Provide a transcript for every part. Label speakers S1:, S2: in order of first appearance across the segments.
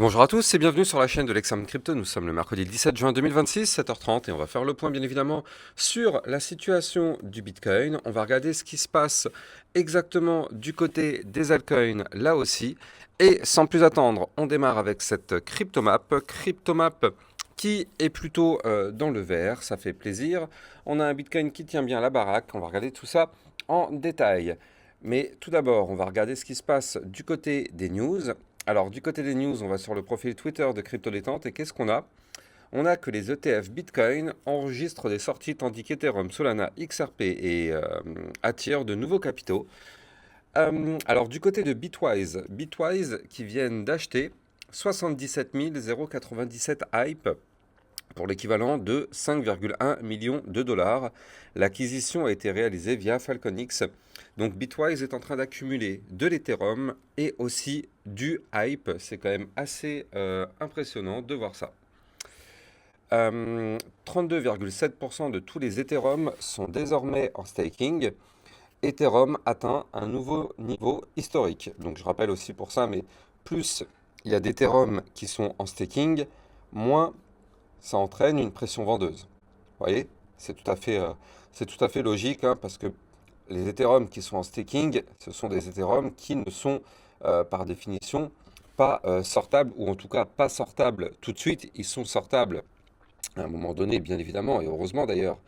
S1: Bonjour à tous et bienvenue sur la chaîne de l'Examen Crypto. Nous sommes le mercredi 17 juin 2026, 7h30 et on va faire le point bien évidemment sur la situation du Bitcoin. On va regarder ce qui se passe exactement du côté des altcoins là aussi. Et sans plus attendre, on démarre avec cette cryptomap. Cryptomap qui est plutôt dans le vert, ça fait plaisir. On a un Bitcoin qui tient bien la baraque, on va regarder tout ça en détail. Mais tout d'abord, on va regarder ce qui se passe du côté des news. Alors, du côté des news, on va sur le profil Twitter de Crypto Détente et qu'est-ce qu'on a? On a que les ETF Bitcoin enregistrent des sorties tandis qu'Ethereum, Solana, XRP et attirent de nouveaux capitaux. Alors, du côté de Bitwise qui viennent d'acheter 77 097 hype pour l'équivalent de 5,1 millions de dollars. L'acquisition a été réalisée via Falconix. Donc Bitwise est en train d'accumuler de l'Ethereum et aussi du hype. C'est quand même assez impressionnant de voir ça. 32,7% de tous les Ethereum sont désormais en staking. Ethereum atteint un nouveau niveau historique. Donc je rappelle aussi pour ça, mais plus il y a d'Ethereum qui sont en staking, moins ça entraîne une pression vendeuse. Vous voyez, c'est tout à fait logique hein, parce que les Ethereum qui sont en staking, ce sont des Ethereum qui ne sont par définition pas sortables ou en tout cas pas sortables tout de suite. Ils sont sortables à un moment donné, bien évidemment, et heureusement d'ailleurs.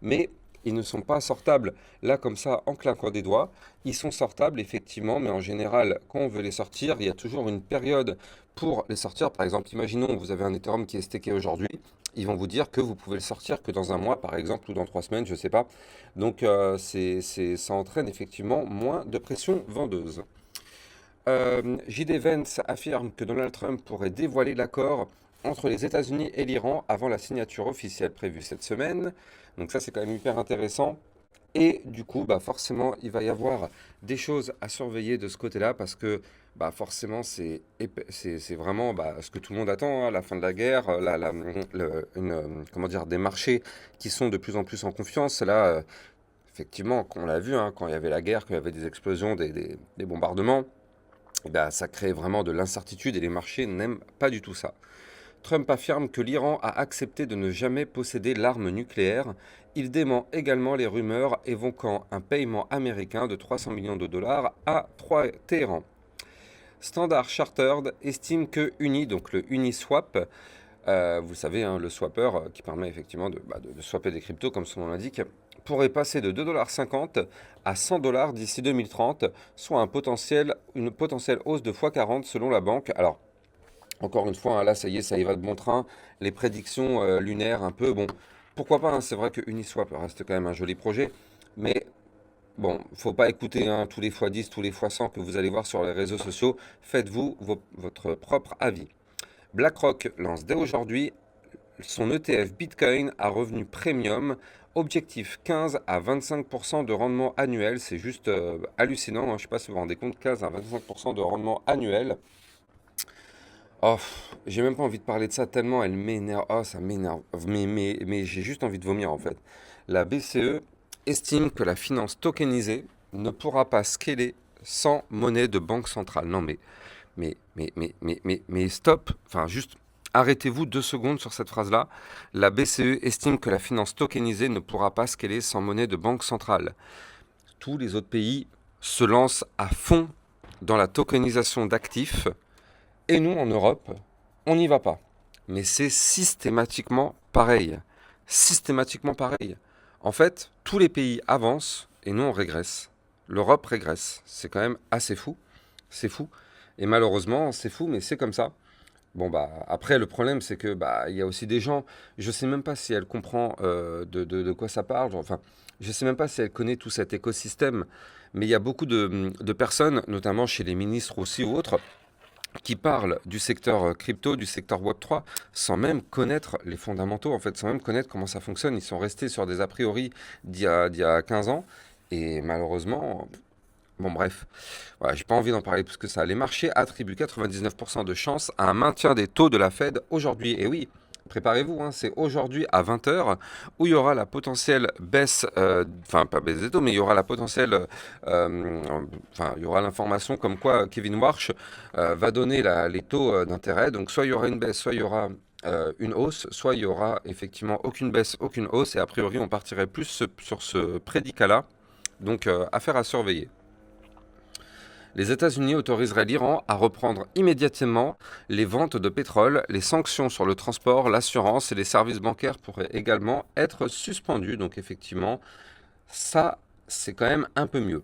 S1: Mais ils ne sont pas sortables là comme ça en claquant des doigts. Ils sont sortables effectivement, mais en général, quand on veut les sortir, il y a toujours une période pour les sortir. Par exemple, imaginons vous avez un Ethereum qui est stacké aujourd'hui. Ils vont vous dire que vous pouvez le sortir que dans un mois, par exemple, ou dans 3 semaines, je ne sais pas. Donc, ça entraîne effectivement moins de pression vendeuse. JD Vance affirme que Donald Trump pourrait dévoiler l'accord entre les États-Unis et l'Iran avant la signature officielle prévue cette semaine. Donc ça, c'est quand même hyper intéressant. Et du coup, bah forcément, il va y avoir des choses à surveiller de ce côté-là parce que bah forcément, c'est vraiment bah, ce que tout le monde attend, hein, la fin de la guerre, comment dire, des marchés qui sont de plus en plus en confiance. Là, effectivement, on l'a vu, hein, quand il y avait la guerre, quand il y avait des explosions, des bombardements, eh ben, ça crée vraiment de l'incertitude et les marchés n'aiment pas du tout ça. Trump affirme que l'Iran a accepté de ne jamais posséder l'arme nucléaire. Il dément également les rumeurs évoquant un paiement américain de 300 millions de dollars à Téhéran. Standard Chartered estime que Uni, donc le Uniswap, vous savez, hein, le swapper qui permet effectivement de swapper des cryptos comme son nom l'indique, pourrait passer de 2,50 $ à 100 $ d'ici 2030, soit une potentielle hausse de x40 selon la banque. Alors, encore une fois, hein, là, ça y est, ça y va de bon train. Les prédictions lunaires, un peu, bon, pourquoi pas, hein, c'est vrai que Uniswap reste quand même un joli projet, mais bon, faut pas écouter hein, tous les fois 10, tous les fois 100 que vous allez voir sur les réseaux sociaux. Faites-vous votre propre avis. BlackRock lance dès aujourd'hui son ETF Bitcoin à revenu premium. Objectif 15 à 25% de rendement annuel. C'est juste hallucinant. Hein, je ne sais pas si vous vous rendez compte, 15 à 25% de rendement annuel. Oh, j'ai même pas envie de parler de ça tellement elle m'énerve. Oh, ça m'énerve. Mais j'ai juste envie de vomir en fait. La BCE estime que la finance tokenisée ne pourra pas scaler sans monnaie de banque centrale. Non mais stop. Enfin, juste arrêtez-vous 2 secondes sur cette phrase-là. La BCE estime que la finance tokenisée ne pourra pas scaler sans monnaie de banque centrale. Tous les autres pays se lancent à fond dans la tokenisation d'actifs. Et nous, en Europe, on n'y va pas. Mais c'est systématiquement pareil. Systématiquement pareil. En fait, tous les pays avancent et nous, on régresse. L'Europe régresse. C'est quand même assez fou. C'est fou. Et malheureusement, c'est fou, mais c'est comme ça. Bon, bah, après, le problème, c'est que bah, il y a aussi des gens, je ne sais même pas si elle comprend de quoi ça parle. Enfin, je ne sais même pas si elle connaît tout cet écosystème. Mais il y a beaucoup de personnes, notamment chez les ministres aussi ou autres, qui parlent du secteur crypto, du secteur Web3, sans même connaître les fondamentaux, en fait, sans même connaître comment ça fonctionne. Ils sont restés sur des a priori d'il y a 15 ans, et malheureusement, bon bref, voilà, j'ai pas envie d'en parler plus que ça. Les marchés attribuent 99% de chances à un maintien des taux de la Fed aujourd'hui. Et oui, préparez-vous, hein, c'est aujourd'hui à 20 h où il y aura la potentielle baisse, enfin pas baisse des taux, mais il y aura la potentielle, enfin il y aura l'information comme quoi Kevin Warsh va donner les taux d'intérêt. Donc soit il y aura une baisse, soit il y aura une hausse, soit il y aura effectivement aucune baisse, aucune hausse, et a priori on partirait plus sur ce prédicat-là. Donc affaire à surveiller. Les États-Unis autoriseraient l'Iran à reprendre immédiatement les ventes de pétrole. Les sanctions sur le transport, l'assurance et les services bancaires pourraient également être suspendues. Donc effectivement, ça, c'est quand même un peu mieux.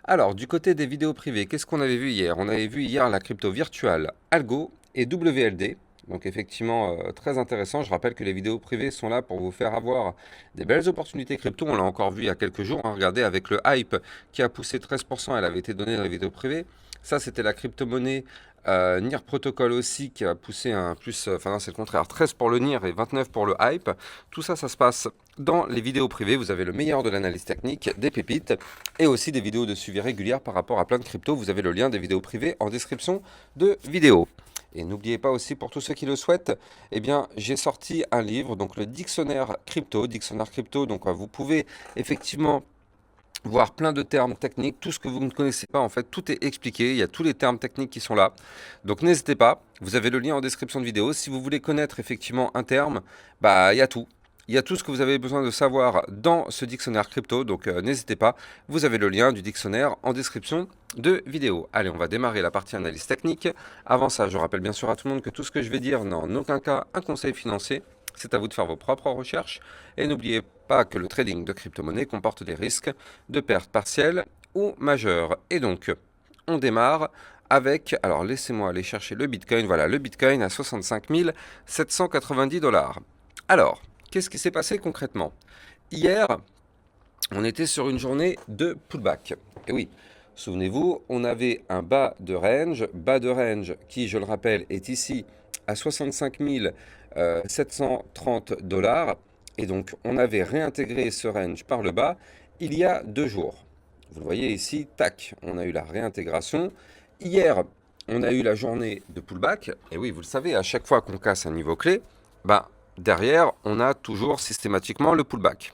S1: Alors, du côté des vidéos privées, qu'est-ce qu'on avait vu hier? On avait vu hier la crypto virtuelle Algo et WLD. Donc effectivement, très intéressant. Je rappelle que les vidéos privées sont là pour vous faire avoir des belles opportunités crypto. On l'a encore vu il y a quelques jours, hein. Regardez, avec le hype qui a poussé 13%, elle avait été donnée dans les vidéos privées. Ça, c'était la crypto-monnaie NIR Protocol aussi qui a poussé un plus, enfin non, c'est le contraire, 13 pour le NIR et 29 pour le hype. Tout ça, ça se passe dans les vidéos privées. Vous avez le meilleur de l'analyse technique, des pépites et aussi des vidéos de suivi régulières par rapport à plein de cryptos. Vous avez le lien des vidéos privées en description de vidéo. Et n'oubliez pas aussi, pour tous ceux qui le souhaitent, eh bien, j'ai sorti un livre, donc le dictionnaire crypto. Donc vous pouvez effectivement voir plein de termes techniques, tout ce que vous ne connaissez pas, en fait, tout est expliqué, il y a tous les termes techniques qui sont là. Donc n'hésitez pas, vous avez le lien en description de vidéo. Si vous voulez connaître effectivement un terme, bah il y a tout. Il y a tout ce que vous avez besoin de savoir dans ce dictionnaire crypto, donc n'hésitez pas, vous avez le lien du dictionnaire en description de vidéo. Allez, on va démarrer la partie analyse technique. Avant ça, je rappelle bien sûr à tout le monde que tout ce que je vais dire n'est en aucun cas un conseil financier. C'est à vous de faire vos propres recherches. Et n'oubliez pas que le trading de crypto-monnaie comporte des risques de pertes partielles ou majeures. Et donc, on démarre avec, alors laissez-moi aller chercher le Bitcoin. Voilà, le Bitcoin à 65 790 $. Alors, qu'est-ce qui s'est passé concrètement? Hier, on était sur une journée de pullback. Et oui, souvenez-vous, on avait un bas de range qui, je le rappelle, est ici à 65 730 $. Et donc, on avait réintégré ce range par le bas il y a 2 jours. Vous le voyez ici, tac, on a eu la réintégration. Hier, on a eu la journée de pullback. Et oui, vous le savez, à chaque fois qu'on casse un niveau clé, derrière, on a toujours systématiquement le pullback.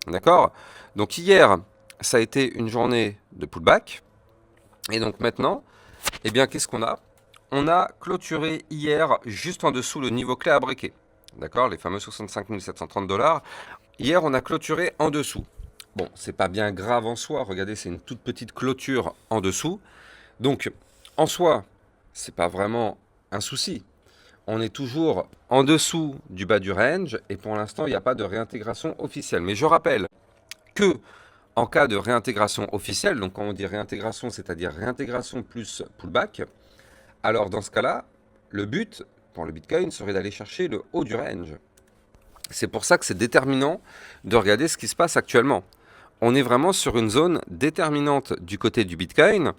S1: D'accord? Donc hier, ça a été une journée de pullback. Et donc maintenant, eh bien, qu'est-ce qu'on a? On a clôturé hier juste en dessous le niveau clé à breaker. D'accord? Les fameux 65 730 $. Hier, on a clôturé en dessous. Bon, c'est pas bien grave en soi. Regardez, c'est une toute petite clôture en dessous. Donc, en soi, c'est pas vraiment un souci. On est toujours en dessous du bas du range et pour l'instant, il n'y a pas de réintégration officielle. Mais je rappelle que en cas de réintégration officielle, donc quand on dit réintégration, c'est-à-dire réintégration plus pullback, alors dans ce cas-là, le but pour le Bitcoin serait d'aller chercher le haut du range. C'est pour ça que c'est déterminant de regarder ce qui se passe actuellement. On est vraiment sur une zone déterminante du côté du Bitcoin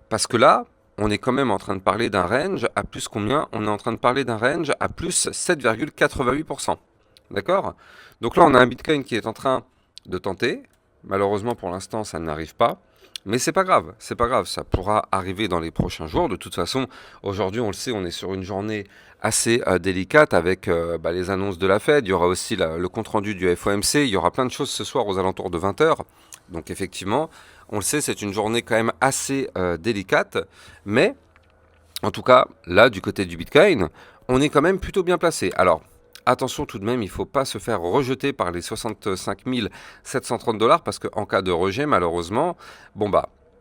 S1: parce que là, on est quand même en train de parler d'un range à plus combien? On est en train de parler d'un range à plus 7,88%. D'accord? Donc là, on a un Bitcoin qui est en train de tenter. Malheureusement, pour l'instant, ça n'arrive pas. Mais c'est pas grave, c'est pas grave, ça pourra arriver dans les prochains jours. De toute façon, aujourd'hui, on le sait, on est sur une journée assez délicate avec les annonces de la Fed. Il y aura aussi le compte-rendu du FOMC. Il y aura plein de choses ce soir aux alentours de 20 h. Donc effectivement, on le sait, c'est une journée quand même assez délicate. Mais en tout cas, là, du côté du Bitcoin, on est quand même plutôt bien placé. Alors, attention tout de même, il ne faut pas se faire rejeter par les 65 730 $ parce qu'en cas de rejet, malheureusement,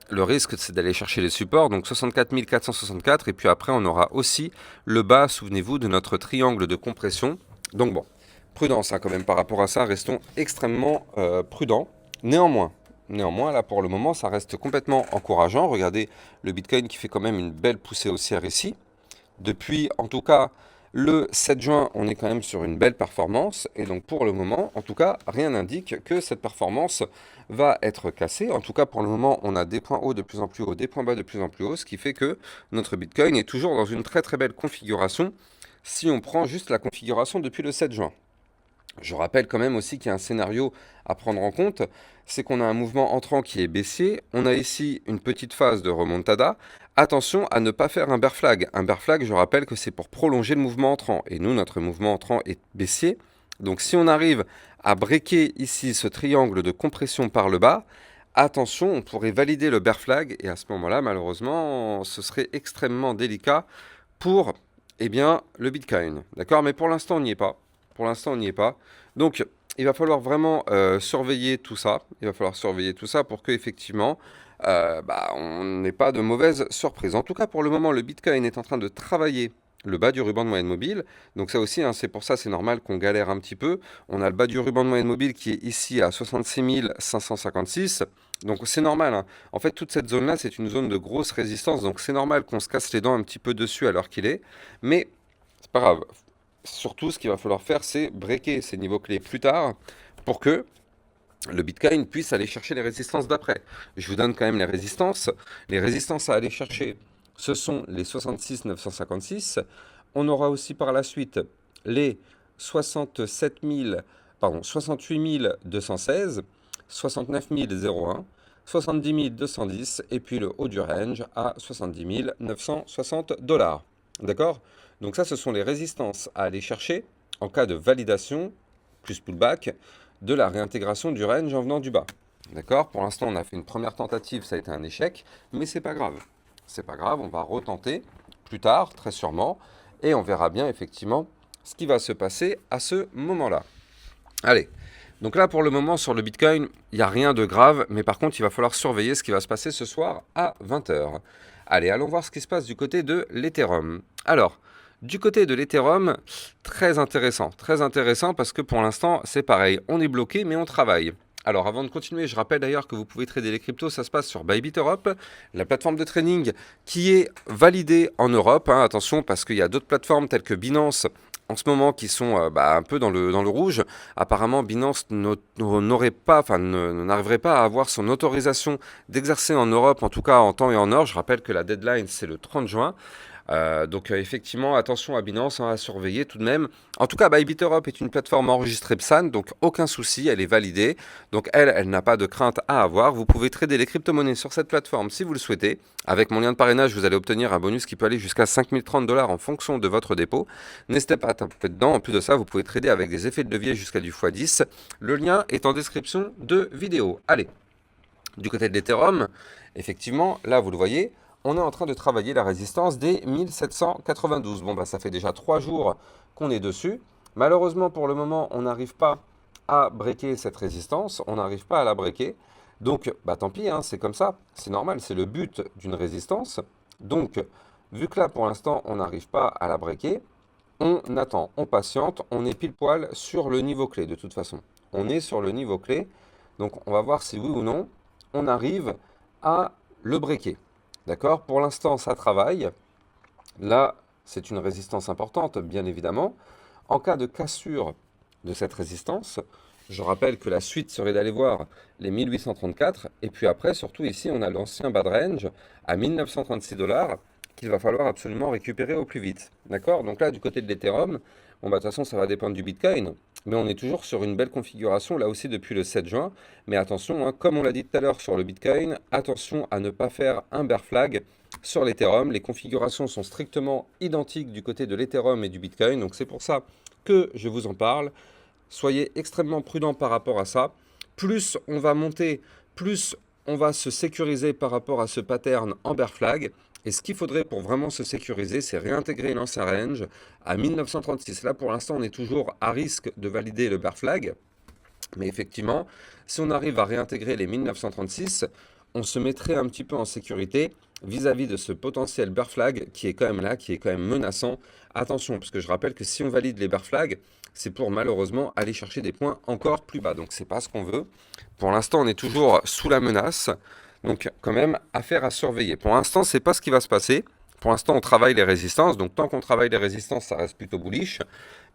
S1: le risque c'est d'aller chercher les supports, donc 64 464, et puis après on aura aussi le bas, souvenez-vous, de notre triangle de compression. Donc bon, prudence quand même par rapport à ça, restons extrêmement prudents. Néanmoins, là pour le moment, ça reste complètement encourageant. Regardez le Bitcoin qui fait quand même une belle poussée haussière ici. Depuis, en tout cas, le 7 juin, on est quand même sur une belle performance. Et donc pour le moment, en tout cas, rien n'indique que cette performance va être cassée. En tout cas, pour le moment, on a des points hauts de plus en plus hauts, des points bas de plus en plus hauts, ce qui fait que notre Bitcoin est toujours dans une très très belle configuration si on prend juste la configuration depuis le 7 juin. Je rappelle quand même aussi qu'il y a un scénario à prendre en compte, c'est qu'on a un mouvement entrant qui est baissier, on a ici une petite phase de remontada, Attention à ne pas faire un bear flag. Un bear flag, je rappelle que c'est pour prolonger le mouvement entrant. Et nous, notre mouvement entrant est baissier. Donc si on arrive à breaker ici ce triangle de compression par le bas, attention, on pourrait valider le bear flag. Et à ce moment-là, malheureusement, ce serait extrêmement délicat pour eh bien, le Bitcoin. D'accord? Mais pour l'instant, on n'y est pas. Pour l'instant, on n'y est pas. Donc, il va falloir vraiment surveiller tout ça. Il va falloir surveiller tout ça pour que effectivement, on n'ait pas de mauvaises surprises. En tout cas, pour le moment, le Bitcoin est en train de travailler le bas du ruban de moyenne mobile. Donc ça aussi, hein, c'est pour ça, c'est normal qu'on galère un petit peu. On a le bas du ruban de moyenne mobile qui est ici à 66 556. Donc c'est normal, hein. En fait, toute cette zone-là, c'est une zone de grosse résistance. Donc c'est normal qu'on se casse les dents un petit peu dessus à l'heure qu'il est. Mais c'est pas grave. Surtout, ce qu'il va falloir faire, c'est breaker ces niveaux clés plus tard pour que le Bitcoin puisse aller chercher les résistances d'après. Je vous donne quand même les résistances. Les résistances à aller chercher, ce sont les 66 956. On aura aussi par la suite les 67 000, pardon, 68 216, 69 001, 70 210 et puis le haut du range à 70 960 $. D'accord? Donc ça, ce sont les résistances à aller chercher en cas de validation plus pullback de la réintégration du range en venant du bas. D'accord? Pour l'instant, on a fait une première tentative, ça a été un échec, mais c'est pas grave. C'est pas grave, on va retenter plus tard, très sûrement, et on verra bien effectivement ce qui va se passer à ce moment-là. Allez, donc là pour le moment sur le Bitcoin, il n'y a rien de grave, mais par contre il va falloir surveiller ce qui va se passer ce soir à 20 h. Allez, allons voir ce qui se passe du côté de l'Ethereum. Alors, du côté de l'Ethereum, très intéressant parce que pour l'instant c'est pareil, on est bloqué mais on travaille. Alors avant de continuer, je rappelle d'ailleurs que vous pouvez trader les cryptos, ça se passe sur Bybit Europe, la plateforme de trading qui est validée en Europe, hein, attention parce qu'il y a d'autres plateformes telles que Binance en ce moment qui sont un peu dans le rouge. Apparemment Binance n'aurait pas, enfin n'arriverait pas à avoir son autorisation d'exercer en Europe, en tout cas en temps et en heure. Je rappelle que la deadline c'est le 30 juin. Donc effectivement, attention à Binance, hein, à surveiller tout de même. En tout cas, Bybit Europe est une plateforme enregistrée PSAN, donc aucun souci, elle est validée. Donc elle n'a pas de crainte à avoir. Vous pouvez trader les crypto-monnaies sur cette plateforme si vous le souhaitez. Avec mon lien de parrainage, vous allez obtenir un bonus qui peut aller jusqu'à 5030 $ en fonction de votre dépôt. N'hésitez pas à taper dedans. En plus de ça, vous pouvez trader avec des effets de levier jusqu'à du x10. Le lien est en description de vidéo. Allez, du côté de l'Ethereum, effectivement, là vous le voyez, on est en train de travailler la résistance des 1792. Bon, ça fait déjà 3 jours qu'on est dessus. Malheureusement, pour le moment, on n'arrive pas à breaker cette résistance. On n'arrive pas à la breaker. Donc, tant pis, hein, c'est comme ça. C'est normal, c'est le but d'une résistance. Donc, vu que là, pour l'instant, on n'arrive pas à la breaker, on attend, on patiente. On est pile poil sur le niveau clé, de toute façon. On est sur le niveau clé. Donc, on va voir si oui ou non, on arrive à le breaker. D'accord? Pour l'instant, ça travaille. Là, c'est une résistance importante, bien évidemment. En cas de cassure de cette résistance, je rappelle que la suite serait d'aller voir les 1834. Et puis après, surtout ici, on a l'ancien bas de range à 1936 $ qu'il va falloir absolument récupérer au plus vite. D'accord? Donc là, du côté de l'Ethereum, bon, de toute façon, ça va dépendre du Bitcoin. Mais on est toujours sur une belle configuration, là aussi depuis le 7 juin. Mais attention, hein, comme on l'a dit tout à l'heure sur le Bitcoin, attention à ne pas faire un bear flag sur l'Ethereum. Les configurations sont strictement identiques du côté de l'Ethereum et du Bitcoin. Donc c'est pour ça que je vous en parle. Soyez extrêmement prudents par rapport à ça. Plus on va monter, plus on va se sécuriser par rapport à ce pattern en bear flag. Et ce qu'il faudrait pour vraiment se sécuriser, c'est réintégrer l'ancien range à 1936. Là, pour l'instant, on est toujours à risque de valider le bear flag. Mais effectivement, si on arrive à réintégrer les 1936, on se mettrait un petit peu en sécurité vis-à-vis de ce potentiel bear flag qui est quand même là, qui est quand même menaçant. Attention, parce que je rappelle que si on valide les bear flags, c'est pour malheureusement aller chercher des points encore plus bas. Donc c'est pas ce qu'on veut. Pour l'instant, on est toujours sous la menace. Donc quand même, affaire à surveiller. Pour l'instant, c'est pas ce qui va se passer. Pour l'instant, on travaille les résistances. Donc tant qu'on travaille les résistances, ça reste plutôt bullish.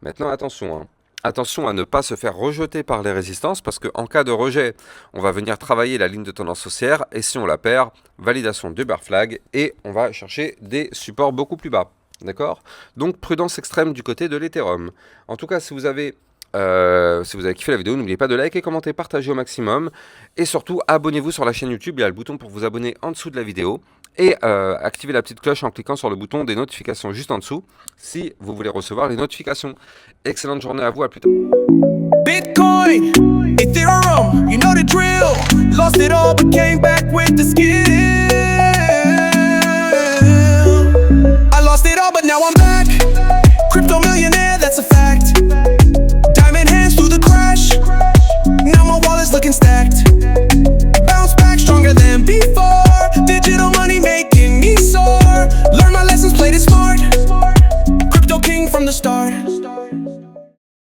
S1: Maintenant, attention, hein. Attention à ne pas se faire rejeter par les résistances parce qu'en cas de rejet, on va venir travailler la ligne de tendance haussière et si on la perd, validation du bear flag et on va chercher des supports beaucoup plus bas. D'accord? Donc prudence extrême du côté de l'Ethereum. En tout cas, si vous avez kiffé la vidéo, n'oubliez pas de liker, commenter, partager au maximum. Et surtout, abonnez-vous sur la chaîne YouTube. Il y a le bouton pour vous abonner en dessous de la vidéo. Et activez la petite cloche en cliquant sur le bouton des notifications juste en dessous si vous voulez recevoir les notifications. Excellente journée à vous, à plus tard.
S2: Bitcoin, Ethereum, you know the drill. Lost it all but came back with the skill. I lost it all but now I'm back. Crypto millionaire, that's a fact.